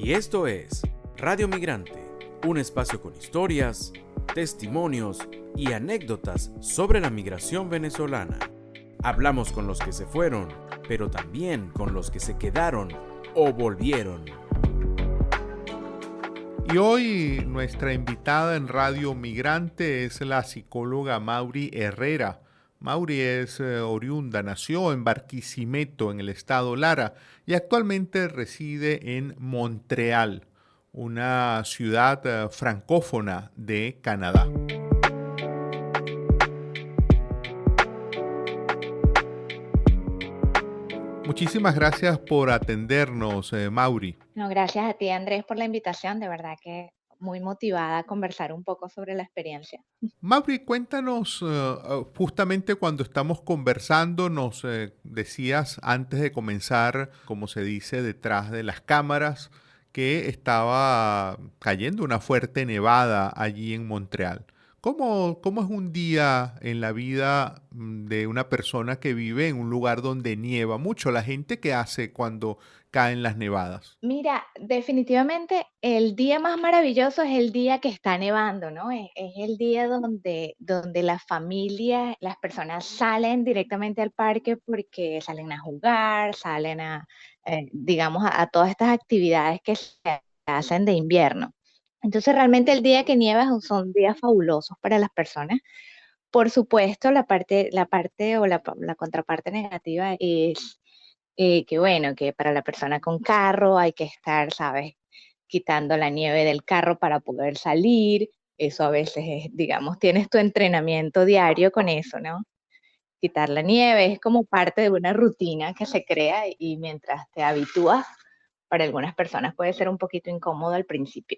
Y esto es Radio Migrante, un espacio con historias, testimonios y anécdotas sobre la migración venezolana. Hablamos con los que se fueron, pero también con los que se quedaron o volvieron. Y hoy nuestra invitada en Radio Migrante es la psicóloga Mauri Herrera. Mauri es oriunda, nació en Barquisimeto, en el estado Lara, y actualmente reside en Montreal, una ciudad francófona de Canadá. Muchísimas gracias por atendernos, Mauri. No, gracias a ti, Andrés, por la invitación. De verdad que muy motivada a conversar un poco sobre la experiencia. Mauri, cuéntanos, justamente cuando estamos conversando, nos decías antes de comenzar, como se dice, detrás de las cámaras, que estaba cayendo una fuerte nevada allí en Montreal. ¿Cómo es un día en la vida de una persona que vive en un lugar donde nieva mucho? La gente que hace cuando caen las nevadas. Mira, definitivamente el día más maravilloso es el día que está nevando, ¿no? Es el día donde la familia, las personas salen directamente al parque porque salen a jugar, salen digamos, a todas estas actividades que se hacen de invierno. Entonces, realmente el día que nieva son días fabulosos para las personas. Por supuesto, la parte o la contraparte negativa es que bueno, que para la persona con carro hay que estar, ¿sabes? Quitando la nieve del carro para poder salir. Eso a veces es, digamos, tienes tu entrenamiento diario con eso, ¿no? Quitar la nieve es como parte de una rutina que se crea y mientras te habitúas, para algunas personas puede ser un poquito incómodo al principio.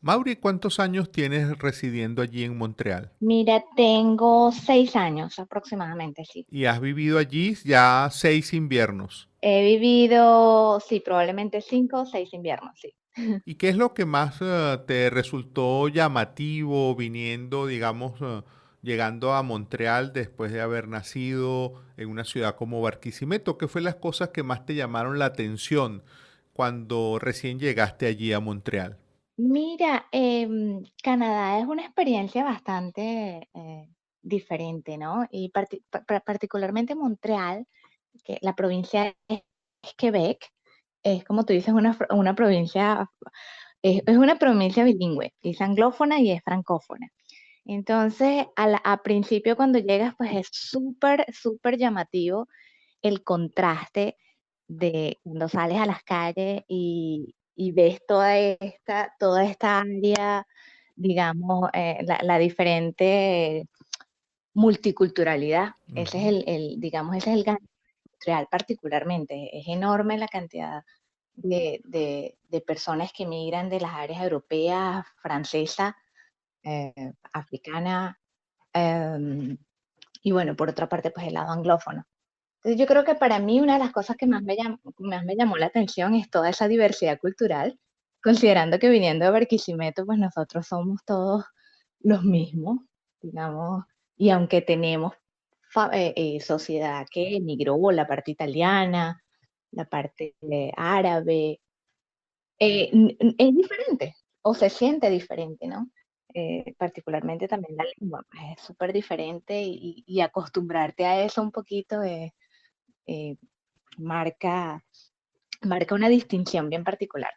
Mauri, ¿cuántos años tienes residiendo allí en Montreal? Mira, tengo 6 años aproximadamente, sí. Y has vivido allí ya 6 inviernos. He vivido, sí, probablemente 5 o 6 inviernos, sí. ¿Y qué es lo que más te resultó llamativo viniendo, digamos, llegando a Montreal después de haber nacido en una ciudad como Barquisimeto? ¿Qué fue las cosas que más te llamaron la atención cuando recién llegaste allí a Montreal? Mira, Canadá es una experiencia bastante diferente, ¿no? Y particularmente Montreal, que la provincia es Quebec, es como tú dices, una provincia, es una provincia bilingüe, es anglófona y es francófona. Entonces, a principio cuando llegas, pues es súper, súper llamativo el contraste de cuando sales a las calles y ves toda esta área, digamos, la diferente multiculturalidad. Ese es Ujú. digamos, ese es el gancho industrial particularmente. Es enorme la cantidad de personas que migran de las áreas europeas, francesa, africana, em, y bueno, por otra parte, pues el lado anglófono. Entonces, yo creo que para mí una de las cosas que más me llamó la atención es toda esa diversidad cultural, considerando que viniendo de Barquisimeto, pues nosotros somos todos los mismos, digamos, y aunque tenemos sociedad que emigró, la parte italiana, la parte árabe, es diferente o se siente diferente, ¿no? Particularmente también la lengua, pues es súper diferente y acostumbrarte a eso un poquito eh, marca, marca una distinción bien particular.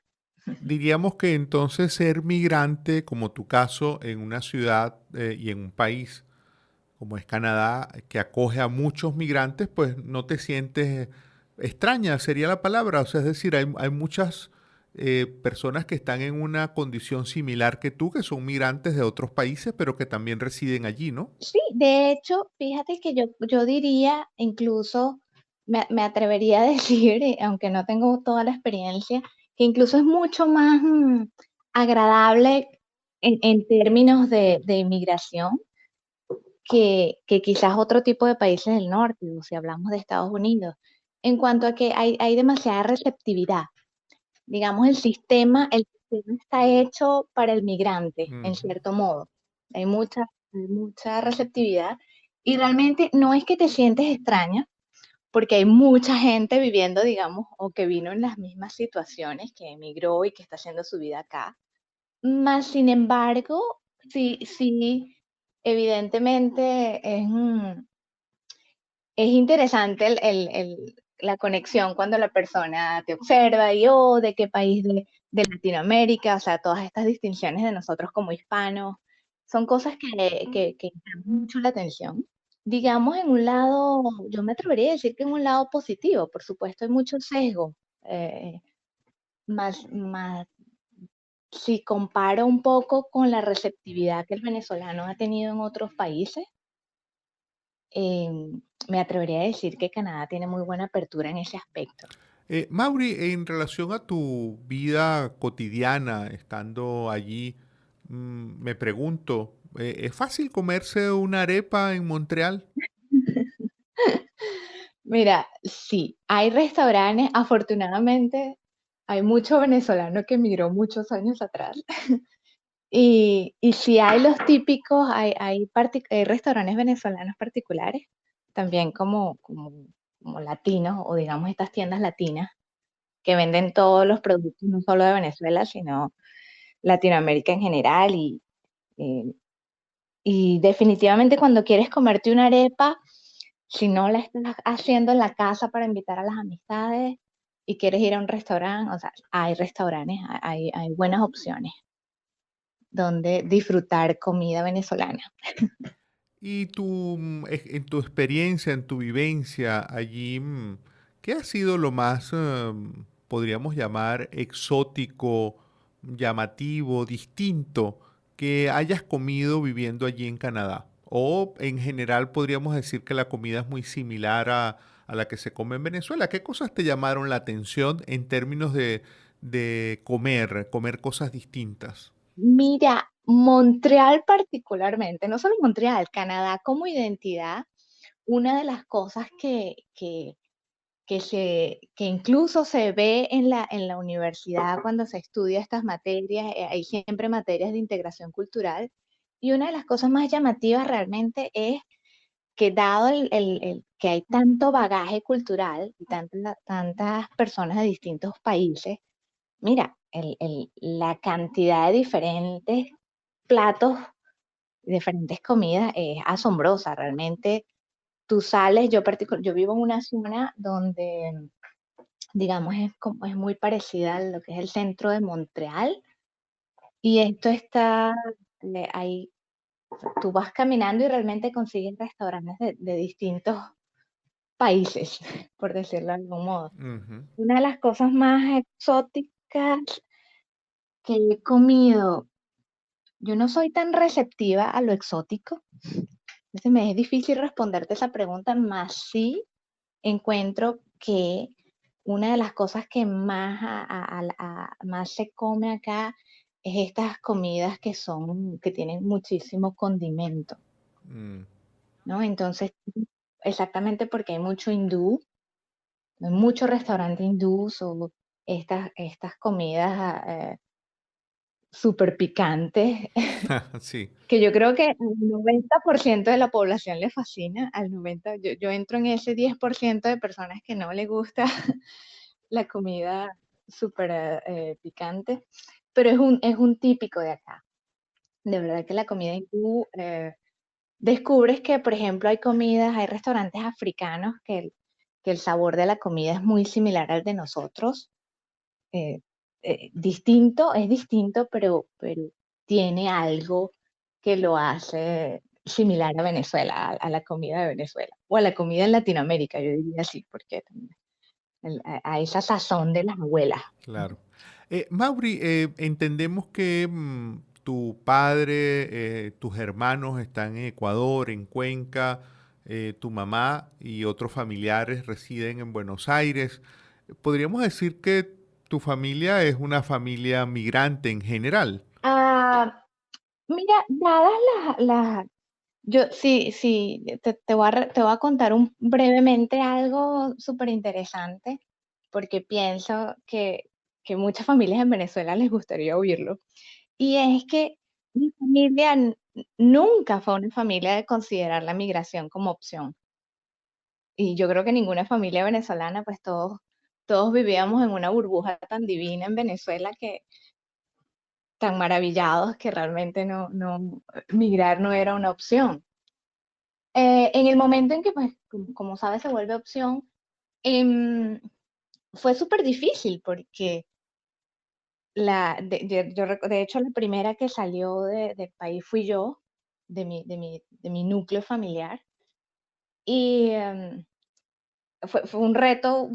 Diríamos que entonces ser migrante, como tu caso, en una ciudad y en un país como es Canadá, que acoge a muchos migrantes, pues no te sientes extraña, sería la palabra. O sea, es decir, hay muchas personas que están en una condición similar que tú, que son migrantes de otros países, pero que también residen allí, ¿no? Sí, de hecho, fíjate que yo diría, incluso me atrevería a decir, aunque no tengo toda la experiencia, que incluso es mucho más agradable en términos de inmigración que quizás otro tipo de países del norte, o si hablamos de Estados Unidos, en cuanto a que hay demasiada receptividad. Digamos, el sistema está hecho para el migrante, en Ujú. cierto modo. Hay mucha receptividad y realmente no es que te sientes extraña, porque hay mucha gente viviendo, digamos, o que vino en las mismas situaciones, que emigró y que está haciendo su vida acá. Más sin embargo, sí, sí, evidentemente es interesante la conexión cuando la persona te observa y, oh, de qué país de Latinoamérica, o sea, todas estas distinciones de nosotros como hispanos, son cosas que llaman mucho la atención. Digamos, en un lado, yo me atrevería a decir que en un lado positivo, por supuesto, hay mucho sesgo, más si comparo un poco con la receptividad que el venezolano ha tenido en otros países, me atrevería a decir que Canadá tiene muy buena apertura en ese aspecto. Mauri, en relación a tu vida cotidiana estando allí, me pregunto, ¿es fácil comerse una arepa en Montreal? Mira, sí, hay restaurantes, afortunadamente hay mucho venezolano que emigró muchos años atrás. Y sí hay los típicos, hay restaurantes venezolanos particulares, también como latinos, o digamos estas tiendas latinas, que venden todos los productos, no solo de Venezuela, sino Latinoamérica en general. Eh, y definitivamente cuando quieres comerte una arepa, si no la estás haciendo en la casa para invitar a las amistades y quieres ir a un restaurante, o sea, hay restaurantes, hay buenas opciones donde disfrutar comida venezolana. Y en tu experiencia, en tu vivencia allí, ¿qué ha sido lo más, podríamos llamar, exótico, llamativo, distinto que hayas comido viviendo allí en Canadá? O en general podríamos decir que la comida es muy similar a la que se come en Venezuela. ¿Qué cosas te llamaron la atención en términos de comer cosas distintas? Mira, Montreal particularmente, no solo Montreal, Canadá como identidad, una de las cosas que incluso se ve en la universidad cuando se estudia estas materias, hay siempre materias de integración cultural, y una de las cosas más llamativas realmente es que dado que hay tanto bagaje cultural y tantas personas de distintos países, mira, la cantidad de diferentes platos, diferentes comidas es asombrosa. Realmente tú sales, yo vivo en una zona donde, digamos, es muy parecida a lo que es el centro de Montreal, y esto está, ahí, tú vas caminando y realmente consigues restaurantes de distintos países, por decirlo de algún modo. Ujú. Una de las cosas más exóticas que he comido, yo no soy tan receptiva a lo exótico, entonces me es difícil responderte esa pregunta, más sí encuentro que una de las cosas que más, más se come acá es estas comidas que tienen muchísimo condimento, Mm. ¿no? Entonces, exactamente porque hay mucho hindú, hay mucho restaurante hindú, o estas comidas súper picantes, Sí. que yo creo que al 90% de la población le fascina, al 90, yo entro en ese 10% de personas que no le gusta la comida súper picante, pero es un típico de acá. De verdad que la comida hindú, descubres que, por ejemplo, hay comidas, hay restaurantes africanos que el sabor de la comida es muy similar al de nosotros. eh, Distinto, es distinto, pero tiene algo que lo hace similar a Venezuela, a la comida de Venezuela, o a la comida en Latinoamérica, yo diría así, porque a esa sazón de las abuelas. Claro. Mauri, entendemos que tu padre, tus hermanos están en Ecuador, en Cuenca, tu mamá y otros familiares residen en Buenos Aires. ¿Podríamos decir que tu familia es una familia migrante en general? Ah, mira, dadas yo sí, sí, te voy a contar brevemente algo súper interesante, porque pienso que muchas familias en Venezuela les gustaría oírlo. Y es que mi familia nunca fue una familia de considerar la migración como opción. y yo creo que ninguna familia venezolana, pues todos vivíamos en una burbuja tan divina en Venezuela, que tan maravillados, que realmente migrar no era una opción. En el momento en que, pues, como sabes, se vuelve opción, fue súper difícil porque de hecho, la primera que salió del país fui yo, de mi núcleo familiar. Y fue un reto,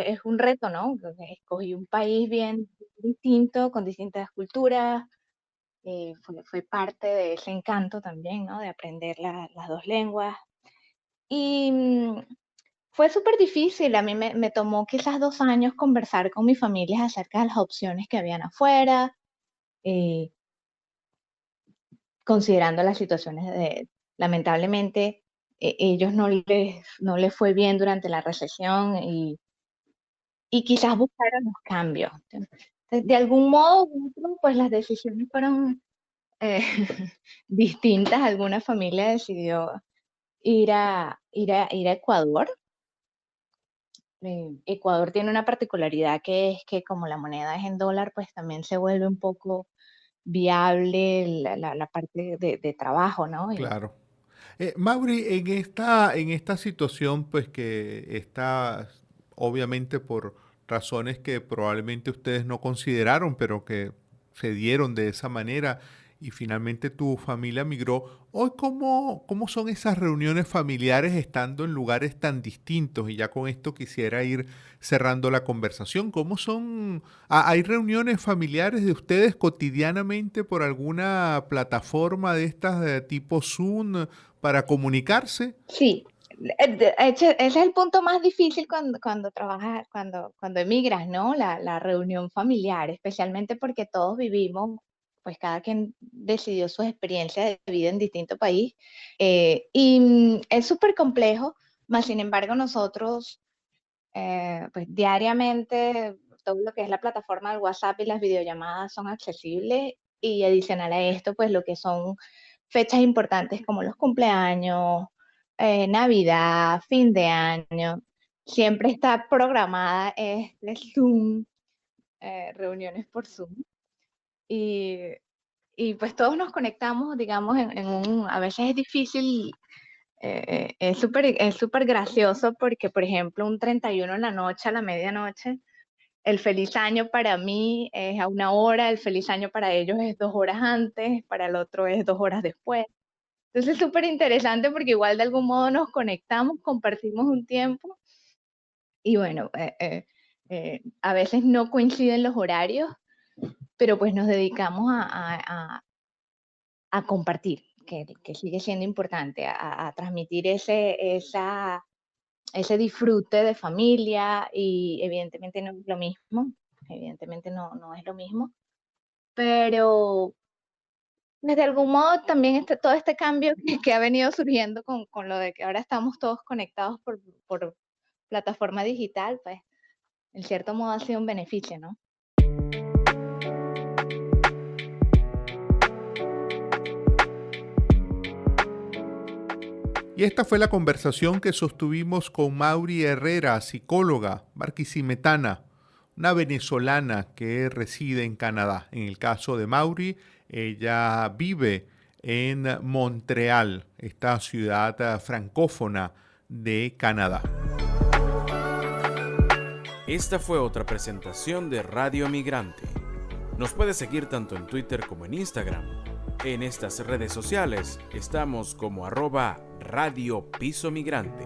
es un reto, ¿no? Porque escogí un país bien distinto, con distintas culturas. Fue parte de ese encanto también, ¿no? De aprender las dos lenguas. Y fue súper difícil. A mí me tomó quizás 2 años conversar con mi familia acerca de las opciones que habían afuera, eh, considerando las situaciones lamentablemente, ellos no les fue bien durante la recesión, y quizás buscaron los cambios. De algún modo u otro, pues las decisiones fueron eh, distintas. Alguna familia decidió ir a Ecuador. Ecuador tiene una particularidad, que es que como la moneda es en dólar, pues también se vuelve un poco viable la parte de trabajo, ¿no? Claro. Mauri, en esta situación, pues que está obviamente por razones que probablemente ustedes no consideraron, pero que se dieron de esa manera y finalmente tu familia migró. Hoy, ¿cómo son esas reuniones familiares estando en lugares tan distintos? Y ya con esto quisiera ir cerrando la conversación. ¿Cómo son? ¿Hay reuniones familiares de ustedes cotidianamente por alguna plataforma de estas de tipo Zoom para comunicarse? Sí, ese es el punto más difícil cuando trabajas, cuando emigras, ¿no? La reunión familiar, especialmente porque todos vivimos, pues cada quien decidió sus experiencias de vida en distinto país, y es súper complejo. Mas sin embargo nosotros, pues diariamente, todo lo que es la plataforma del WhatsApp y las videollamadas son accesibles, y adicional a esto, pues lo que son fechas importantes como los cumpleaños, Navidad, fin de año, siempre está programada este Zoom, reuniones por Zoom. Y, y pues todos nos conectamos, digamos, a veces es difícil, es súper gracioso porque, por ejemplo, un 31 en la noche, a la medianoche, el feliz año para mí es a 1 hora, el feliz año para ellos es 2 horas antes, para el otro es 2 horas después. Entonces es súper interesante porque igual de algún modo nos conectamos, compartimos un tiempo, y bueno, a veces no coinciden los horarios, pero pues nos dedicamos a compartir, que sigue siendo importante, a transmitir ese disfrute de familia. Y evidentemente no es lo mismo, evidentemente no es lo mismo, pero desde algún modo también todo este cambio que ha venido surgiendo con lo de que ahora estamos todos conectados por plataforma digital, pues en cierto modo ha sido un beneficio, ¿no? Y esta fue la conversación que sostuvimos con Mauri Herrera, psicóloga barquisimetana, una venezolana que reside en Canadá. En el caso de Mauri, ella vive en Montreal, esta ciudad francófona de Canadá. Esta fue otra presentación de Radio Migrante. Nos puedes seguir tanto en Twitter como en Instagram. En estas redes sociales estamos como @Radio Piso Migrante.